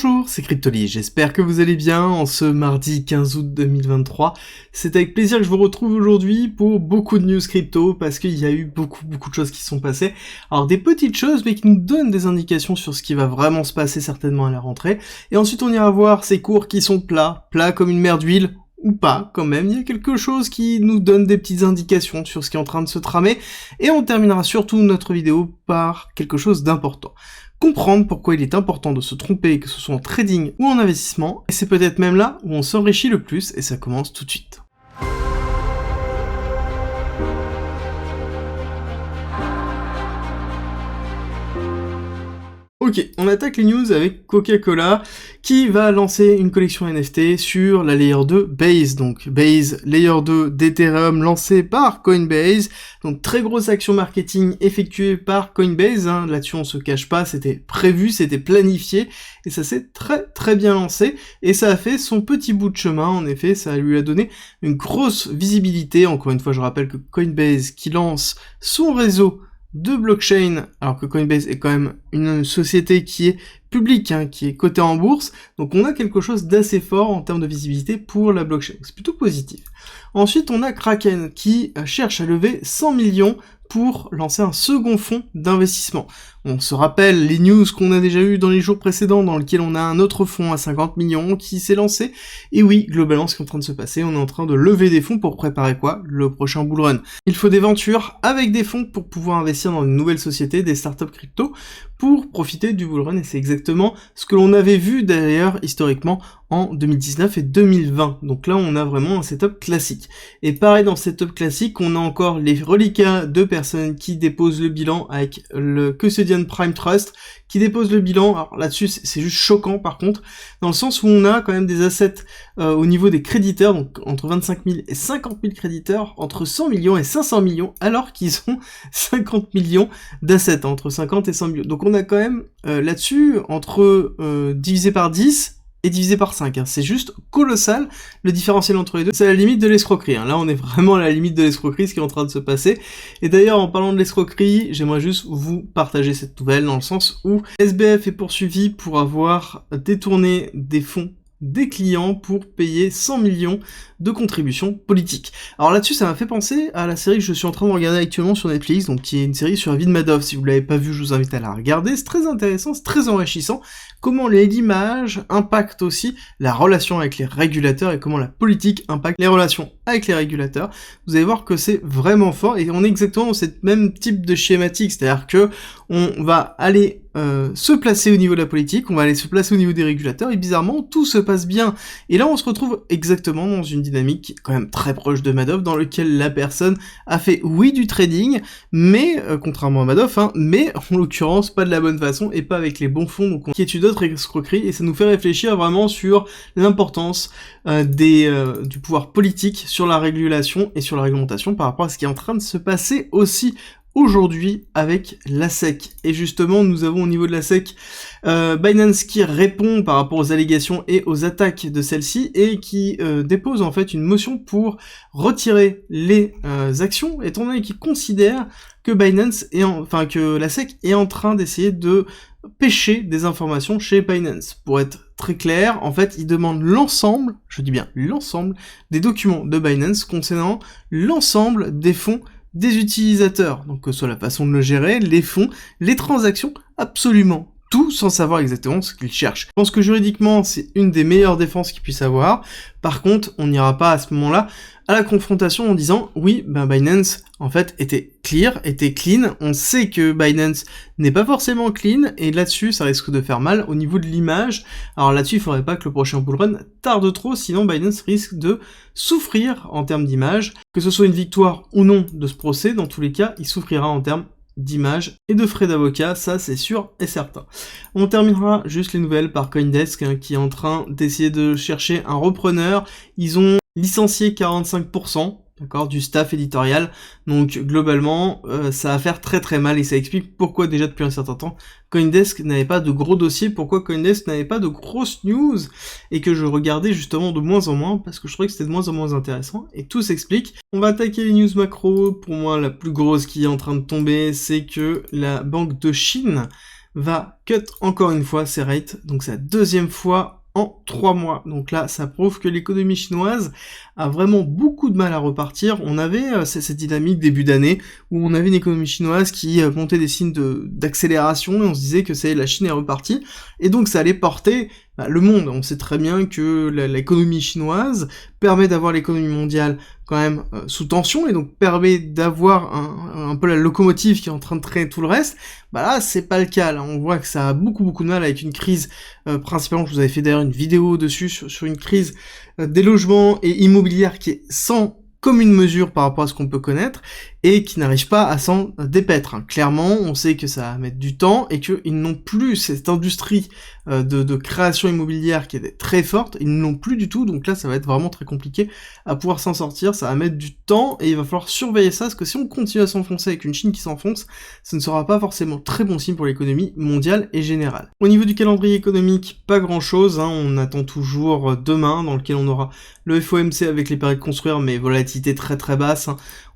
Bonjour, c'est Cryptoly, j'espère que vous allez bien en ce mardi 15 août 2023. C'est avec plaisir que je vous retrouve aujourd'hui pour beaucoup de news crypto, parce qu'il y a eu beaucoup de choses qui sont passées. Alors des petites choses, mais qui nous donnent des indications sur ce qui va vraiment se passer certainement à la rentrée. Et ensuite on ira voir ces cours qui sont plats comme une mer d'huile, ou pas, quand même, il y a quelque chose qui nous donne des petites indications sur ce qui est en train de se tramer, et on terminera surtout notre vidéo par quelque chose d'important. Comprendre pourquoi il est important de se tromper, que ce soit en trading ou en investissement, et c'est peut-être même là où on s'enrichit le plus, et ça commence tout de suite. Ok, on attaque les news avec Coca-Cola qui va lancer une collection NFT sur la Layer 2 Base, donc Base Layer 2 d'Ethereum lancée par Coinbase, donc très grosse action marketing effectuée par Coinbase, là-dessus on se cache pas, c'était prévu, c'était planifié, et ça s'est très bien lancé, et ça a fait son petit bout de chemin, en effet, ça lui a donné une grosse visibilité. Encore une fois je rappelle que Coinbase qui lance son réseau de blockchain, alors que Coinbase est quand même une société qui est publique, qui est cotée en bourse, donc on a quelque chose d'assez fort en termes de visibilité pour la blockchain, c'est plutôt positif. Ensuite on a Kraken qui cherche à lever 100 millions pour lancer un second fonds d'investissement. On se rappelle les news qu'on a déjà eu dans les jours précédents, dans lequel on a un autre fonds à 50 millions qui s'est lancé, et oui, globalement ce qui est en train de se passer, on est en train de lever des fonds pour préparer quoi? Le prochain bull run. Il faut des ventures avec des fonds pour pouvoir investir dans une nouvelle société, des startups crypto, pour profiter du bull run, et c'est exactement ce que l'on avait vu d'ailleurs historiquement en 2019 et 2020. Donc là on a vraiment un setup classique. Et pareil dans ce setup classique, on a encore les reliquats de personnes qui déposent le bilan avec le Custodian Prime Trust, qui dépose le bilan. Alors là-dessus c'est juste choquant par contre, dans le sens où on a quand même des assets au niveau des créditeurs, donc entre 25 000 et 50 000 créditeurs, entre 100 millions et 500 millions, alors qu'ils ont 50 millions d'assets, entre 50 et 100 millions. Donc on a quand même là-dessus, entre divisé par 10 et divisé par 5, c'est juste colossal le différentiel entre les deux, c'est la limite de l'escroquerie, là on est vraiment à la limite de l'escroquerie, ce qui est en train de se passer. Et d'ailleurs en parlant de l'escroquerie, j'aimerais juste vous partager cette nouvelle, dans le sens où SBF est poursuivi pour avoir détourné des fonds des clients pour payer 100 millions de contributions politiques. Alors là-dessus, ça m'a fait penser à la série que je suis en train de regarder actuellement sur Netflix, donc qui est une série sur la vie de Madoff. Si vous l'avez pas vue, je vous invite à la regarder, c'est très intéressant, c'est très enrichissant, comment l'image impacte aussi la relation avec les régulateurs et comment la politique impacte les relations avec les régulateurs. Vous allez voir que c'est vraiment fort, et on est exactement dans cette même type de schématique, c'est-à-dire que on va aller se placer au niveau de la politique, on va aller se placer au niveau des régulateurs, et bizarrement, tout se passe bien. Et là, on se retrouve exactement dans une dynamique qui est quand même très proche de Madoff, dans lequel la personne a fait, oui, du trading, mais, contrairement à Madoff, mais en l'occurrence, pas de la bonne façon, et pas avec les bons fonds, donc on inquiétude d'autres escroqueries, et ça nous fait réfléchir vraiment sur l'importance du pouvoir politique sur la régulation et sur la réglementation par rapport à ce qui est en train de se passer aussi aujourd'hui avec la SEC. Et justement, nous avons au niveau de la SEC Binance qui répond par rapport aux allégations et aux attaques de celle-ci, et qui dépose en fait une motion pour retirer les actions, étant donné qu'il considère que que la SEC est en train d'essayer de pêcher des informations chez Binance. Pour être très clair, en fait, il demande l'ensemble, je dis bien l'ensemble, des documents de Binance concernant l'ensemble des fonds des utilisateurs, donc que ce soit la façon de le gérer, les fonds, les transactions, absolument tout, sans savoir exactement ce qu'ils cherchent. Je pense que juridiquement, c'est une des meilleures défenses qu'ils puissent avoir. Par contre, on n'ira pas à ce moment-là à la confrontation en disant, oui, Binance, en fait, était clear, était clean. On sait que Binance n'est pas forcément clean, et là-dessus, ça risque de faire mal au niveau de l'image. Alors là-dessus, il faudrait pas que le prochain bull run tarde trop, sinon Binance risque de souffrir en termes d'image. Que ce soit une victoire ou non de ce procès, dans tous les cas, il souffrira en termes d'image et de frais d'avocat, ça c'est sûr et certain. On terminera juste les nouvelles par Coindesk, qui est en train d'essayer de chercher un repreneur. Ils ont licencié 45%, d'accord, du staff éditorial, donc globalement ça va faire très mal, et ça explique pourquoi déjà depuis un certain temps Coindesk n'avait pas de gros dossiers, pourquoi Coindesk n'avait pas de grosses news, et que je regardais justement de moins en moins, parce que je trouvais que c'était de moins en moins intéressant, et tout s'explique. On va attaquer les news macro. Pour moi la plus grosse qui est en train de tomber, c'est que la Banque de Chine va cut encore une fois ses rates, donc c'est la deuxième fois en 3 mois. Donc là, ça prouve que l'économie chinoise a vraiment beaucoup de mal à repartir. On avait cette dynamique début d'année où on avait une économie chinoise qui montait des signes d'accélération et on se disait que la Chine est repartie et donc ça allait porter le monde. On sait très bien que l'économie chinoise permet d'avoir l'économie mondiale quand même sous tension et donc permet d'avoir un peu la locomotive qui est en train de traîner tout le reste. Bah là, c'est pas le cas. Là, on voit que ça a beaucoup de mal avec une crise, principalement, je vous avais fait d'ailleurs une vidéo dessus sur une crise des logements et immobilière qui est sans commune mesure par rapport à ce qu'on peut connaître et qui n'arrive pas à s'en dépaître. Clairement, on sait que ça va mettre du temps et qu'ils n'ont plus cette industrie de création immobilière qui était très forte, ils ne l'ont plus du tout, donc là ça va être vraiment très compliqué à pouvoir s'en sortir, ça va mettre du temps et il va falloir surveiller ça, parce que si on continue à s'enfoncer avec une Chine qui s'enfonce, ça ne sera pas forcément très bon signe pour l'économie mondiale et générale. Au niveau du calendrier économique, pas grand chose, on attend toujours demain, dans lequel on aura le FOMC avec les permis de construire, mais volatilité très basse.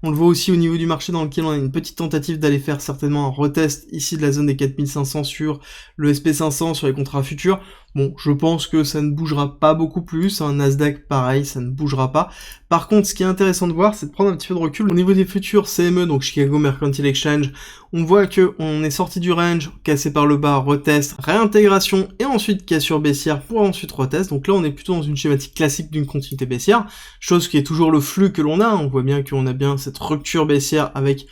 On le voit aussi au niveau du marché dans lequel on a une petite tentative d'aller faire certainement un retest ici de la zone des 4500 sur le SP500 sur les contrats futurs. Bon, je pense que ça ne bougera pas beaucoup plus, Nasdaq pareil, ça ne bougera pas. Par contre, ce qui est intéressant de voir, c'est de prendre un petit peu de recul. Au niveau des futurs CME, donc Chicago Mercantile Exchange, on voit que on est sorti du range, cassé par le bas, retest, réintégration et ensuite cassure baissière pour ensuite retest. Donc là, on est plutôt dans une schématique classique d'une continuité baissière, chose qui est toujours le flux que l'on a. On voit bien qu'on a bien cette rupture baissière avec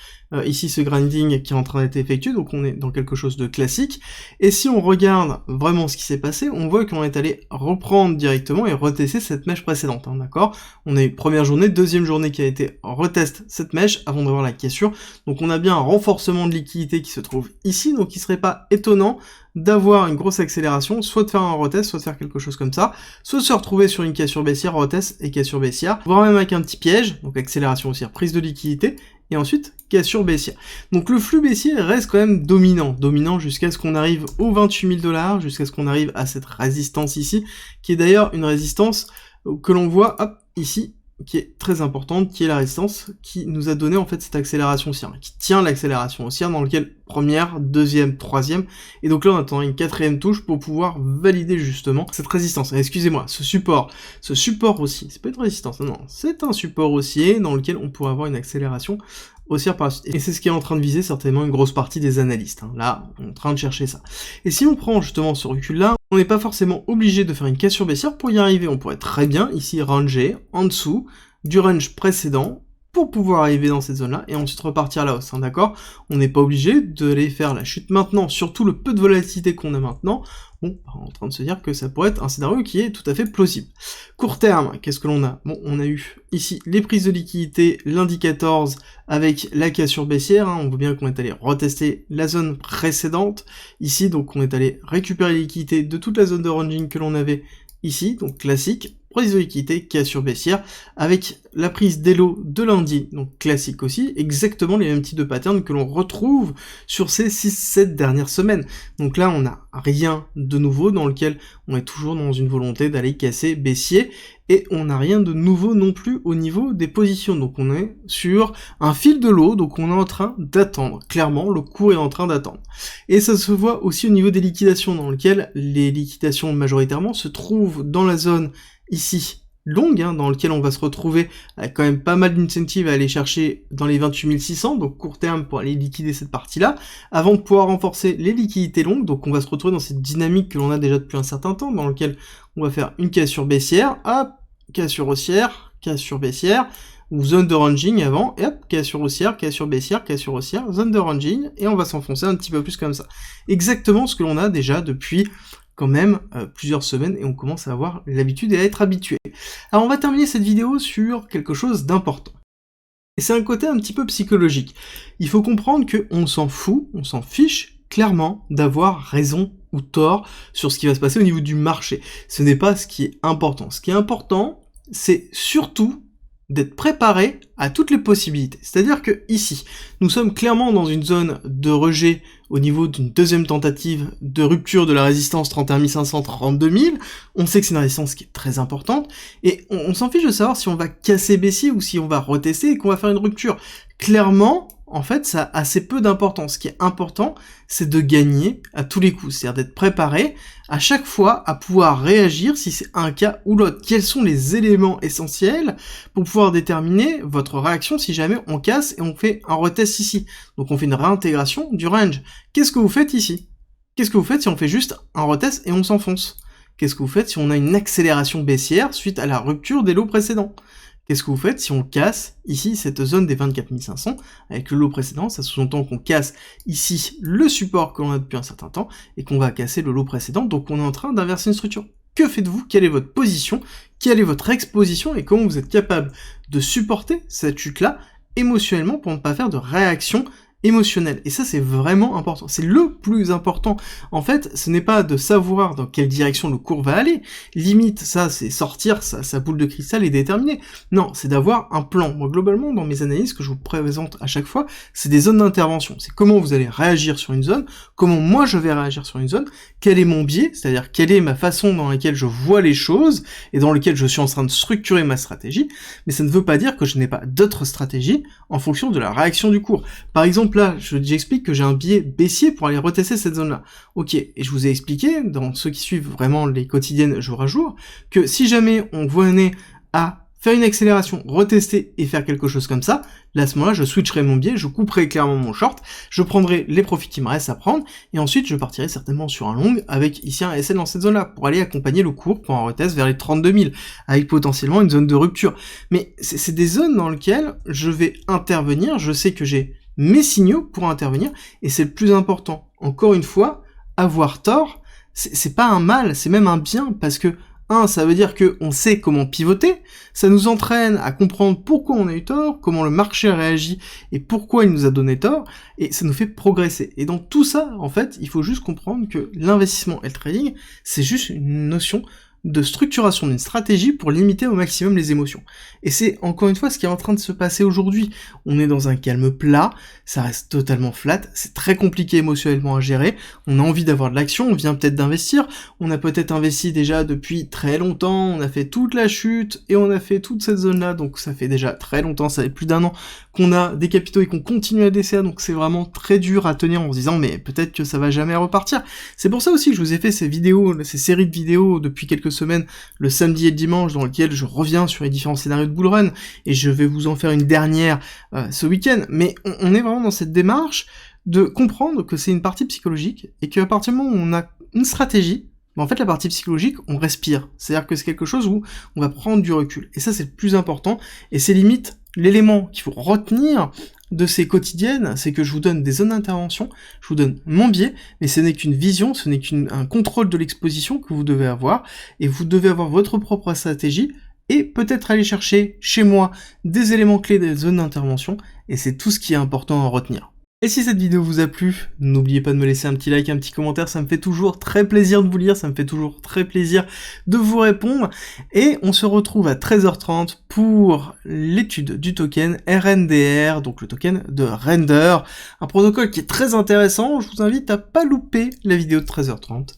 ici ce grinding qui est en train d'être effectué, donc on est dans quelque chose de classique. Et si on regarde vraiment ce qui s'est passé, on voit qu'on est allé reprendre directement et retester cette mèche précédente, d'accord. On a eu première journée, deuxième journée qui a été retest cette mèche avant d'avoir la cassure, donc on a bien un renforcement de liquidité qui se trouve ici, donc il serait pas étonnant d'avoir une grosse accélération, soit de faire un retest, soit de faire quelque chose comme ça, soit de se retrouver sur une cassure baissière, retest et cassure baissière, voire même avec un petit piège, donc accélération haussière, prise de liquidité, et ensuite cassure baissière. Donc le flux baissier reste quand même dominant jusqu'à ce qu'on arrive aux 28 000 $, jusqu'à ce qu'on arrive à cette résistance ici, qui est d'ailleurs une résistance que l'on voit, hop, ici, qui est très importante, qui est la résistance qui nous a donné en fait cette accélération haussière, qui tient l'accélération haussière dans lequel première, deuxième, troisième, et donc là on attend une quatrième touche pour pouvoir valider justement cette résistance. Excusez-moi, ce support haussier, c'est pas une résistance, non, c'est un support haussier dans lequel on pourrait avoir une accélération haussière par la suite. Et c'est ce qui est en train de viser certainement une grosse partie des analystes. Là, on est en train de chercher ça. Et si on prend justement ce recul-là, on n'est pas forcément obligé de faire une cassure baissière pour y arriver. On pourrait très bien ici ranger en dessous du range précédent pour pouvoir arriver dans cette zone-là et ensuite repartir à la hausse, d'accord. On n'est pas obligé d'aller faire la chute maintenant, surtout le peu de volatilité qu'on a maintenant. Bon, on est en train de se dire que ça pourrait être un scénario qui est tout à fait plausible. Court terme, qu'est-ce que l'on a? Bon, on a eu ici les prises de liquidité, lundi 14 avec la cassure baissière, on voit bien qu'on est allé retester la zone précédente ici, donc on est allé récupérer les liquidités de toute la zone de ranging que l'on avait ici, donc classique, prise de liquidité, cassure baissière, avec la prise d'Elo de lundi, donc classique aussi, exactement les mêmes types de patterns que l'on retrouve sur ces 6-7 dernières semaines. Donc là, on n'a rien de nouveau dans lequel on est toujours dans une volonté d'aller casser baissier, et on n'a rien de nouveau non plus au niveau des positions. Donc on est sur un fil de l'eau, donc on est en train d'attendre. Clairement, le cours est en train d'attendre. Et ça se voit aussi au niveau des liquidations, dans lequel les liquidations majoritairement se trouvent dans la zone ici longue, dans lequel on va se retrouver avec quand même pas mal d'incentives à aller chercher dans les 28 600, donc court terme pour aller liquider cette partie-là, avant de pouvoir renforcer les liquidités longues, donc on va se retrouver dans cette dynamique que l'on a déjà depuis un certain temps, dans lequel on va faire une cassure baissière, hop, cassure haussière, cassure baissière, ou zone de ranging avant, et hop, cassure haussière, cassure baissière, cassure haussière, zone de ranging, et on va s'enfoncer un petit peu plus comme ça. Exactement ce que l'on a déjà depuis quand même plusieurs semaines et on commence à avoir l'habitude et à être habitué. Alors on va terminer cette vidéo sur quelque chose d'important. Et c'est un côté un petit peu psychologique. Il faut comprendre qu'on s'en fout, on s'en fiche clairement d'avoir raison ou tort sur ce qui va se passer au niveau du marché. Ce n'est pas ce qui est important. Ce qui est important, c'est surtout d'être préparé à toutes les possibilités. C'est-à-dire que ici, nous sommes clairement dans une zone de rejet au niveau d'une deuxième tentative de rupture de la résistance 31 500, 32 000. On sait que c'est une résistance qui est très importante, et on s'en fiche de savoir si on va casser baissier ou si on va retester et qu'on va faire une rupture. Clairement, en fait, ça a assez peu d'importance. Ce qui est important, c'est de gagner à tous les coups, c'est-à-dire d'être préparé à chaque fois à pouvoir réagir si c'est un cas ou l'autre. Quels sont les éléments essentiels pour pouvoir déterminer votre réaction si jamais on casse et on fait un retest ici. Donc on fait une réintégration du range. Qu'est-ce que vous faites ici? Qu'est-ce que vous faites si on fait juste un retest et on s'enfonce? Qu'est-ce que vous faites si on a une accélération baissière suite à la rupture des lots précédents? Qu'est-ce que vous faites si on casse ici cette zone des 24 500 avec le lot précédent? Ça sous-entend qu'on casse ici le support que l'on a depuis un certain temps et qu'on va casser le lot précédent, donc on est en train d'inverser une structure. Que faites-vous? Quelle est votre position? Quelle est votre exposition? Et comment vous êtes capable de supporter cette chute-là émotionnellement pour ne pas faire de réaction émotionnelle? Et ça, c'est vraiment important. C'est le plus important. En fait, ce n'est pas de savoir dans quelle direction le cours va aller. Limite, ça, c'est sortir sa boule de cristal et déterminer. Non, c'est d'avoir un plan. Moi, globalement, dans mes analyses que je vous présente à chaque fois, c'est des zones d'intervention. C'est comment vous allez réagir sur une zone, comment moi je vais réagir sur une zone, quel est mon biais, c'est-à-dire quelle est ma façon dans laquelle je vois les choses et dans laquelle je suis en train de structurer ma stratégie. Mais ça ne veut pas dire que je n'ai pas d'autres stratégies en fonction de la réaction du cours. Par exemple, là, j'explique que j'ai un biais baissier pour aller retester cette zone-là. Ok, et je vous ai expliqué, dans ceux qui suivent vraiment les quotidiennes jour à jour, que si jamais on venait à faire une accélération, retester et faire quelque chose comme ça, là, à ce moment-là, je switcherai mon biais, je couperai clairement mon short, je prendrai les profits qui me restent à prendre, et ensuite, je partirai certainement sur un long, avec ici un SL dans cette zone-là, pour aller accompagner le cours pour un retest vers les 32 000, avec potentiellement une zone de rupture. Mais c'est des zones dans lesquelles je vais intervenir, je sais que j'ai mes signaux pour intervenir, et c'est le plus important. Encore une fois, avoir tort, c'est pas un mal, c'est même un bien, parce que ça veut dire qu'on sait comment pivoter, ça nous entraîne à comprendre pourquoi on a eu tort, comment le marché a réagi et pourquoi il nous a donné tort, et ça nous fait progresser. Et dans tout ça, en fait, il faut juste comprendre que l'investissement et le trading, c'est juste une notion de structuration d'une stratégie pour limiter au maximum les émotions. Et c'est encore une fois ce qui est en train de se passer aujourd'hui. On est dans un calme plat, ça reste totalement flat, c'est très compliqué émotionnellement à gérer, on a envie d'avoir de l'action, on vient peut-être d'investir, on a peut-être investi déjà depuis très longtemps, on a fait toute la chute, et on a fait toute cette zone-là, donc ça fait déjà très longtemps, ça fait plus d'1 an qu'on a des capitaux et qu'on continue à DCA, donc c'est vraiment très dur à tenir en se disant mais peut-être que ça va jamais repartir. C'est pour ça aussi que je vous ai fait ces vidéos, ces séries de vidéos depuis quelques semaines, le samedi et le dimanche, dans lequel je reviens sur les différents scénarios de bull run, et je vais vous en faire une dernière ce week-end, mais on est vraiment dans cette démarche de comprendre que c'est une partie psychologique, et qu'à partir du moment où on a une stratégie, en fait la partie psychologique, on respire, c'est-à-dire que c'est quelque chose où on va prendre du recul, et ça c'est le plus important, et c'est limite l'élément qu'il faut retenir de ces quotidiennes, c'est que je vous donne des zones d'intervention, je vous donne mon biais, mais ce n'est qu'une vision, ce n'est qu'un contrôle de l'exposition que vous devez avoir, et vous devez avoir votre propre stratégie, et peut-être aller chercher chez moi des éléments clés des zones d'intervention, et c'est tout ce qui est important à retenir. Et si cette vidéo vous a plu, n'oubliez pas de me laisser un petit like, un petit commentaire, ça me fait toujours très plaisir de vous lire, ça me fait toujours très plaisir de vous répondre, et on se retrouve à 13h30 pour l'étude du token RNDR, donc le token de Render, un protocole qui est très intéressant, je vous invite à pas louper la vidéo de 13h30,